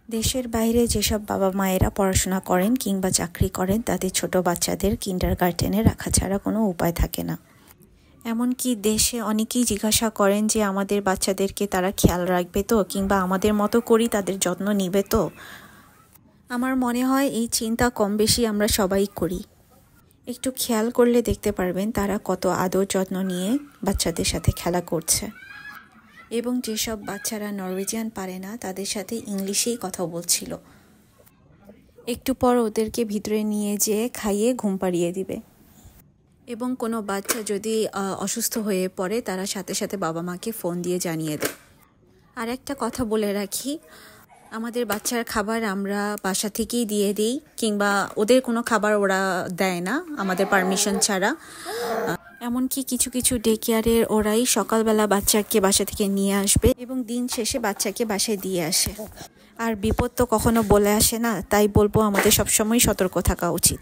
দেশের বাইরে যেসব বাবা মায়েরা পড়াশোনা করেন কিংবা চাকরি করেন তাদের ছোট বাচ্চাদের কিন্ডারগার্টেনে রাখা ছাড়া কোনো উপায় থাকে না। এমনকি দেশে অনেকেই জিজ্ঞাসা করেন যে আমাদের বাচ্চাদেরকে তারা খেয়াল রাখবে তো, কিংবা আমাদের মতো করেই তাদের যত্ন নিবে তো। আমার মনে হয় এই চিন্তা কম বেশি আমরা সবাই করি। একটু খেয়াল করলে দেখতে পারবেন তারা কত আদর যত্ন নিয়ে বাচ্চাদের সাথে খেলা করছে। এবং যেসব বাচ্চারা নরওয়েজিয়ান পারে না তাদের সাথে ইংলিশেই কথা বলছিল। একটু পর ওদেরকে ভিতরে নিয়ে যেয়ে খাইয়ে ঘুম পাড়িয়ে দিবে। এবং কোনো বাচ্চা যদি অসুস্থ হয়ে পড়ে তারা সাথে সাথে বাবা মাকে ফোন দিয়ে জানিয়ে দেয়। আর একটা কথা বলে রাখি, আমাদের বাচ্চার খাবার আমরা বাসা থেকেই দিয়ে দিই, কিংবা ওদের কোনো খাবার ওরা দেয় না আমাদের পারমিশন ছাড়া। এমনকি কিছু কিছু ডে কেয়ারের ওরাই সকালবেলা বাচ্চাকে বাসা থেকে নিয়ে আসবে এবং দিন শেষে বাচ্চাকে বাসায় দিয়ে আসে। আর বিপদ তো কখনো বলে আসে না, তাই বলবো আমাদের সবসময় সতর্ক থাকা উচিত।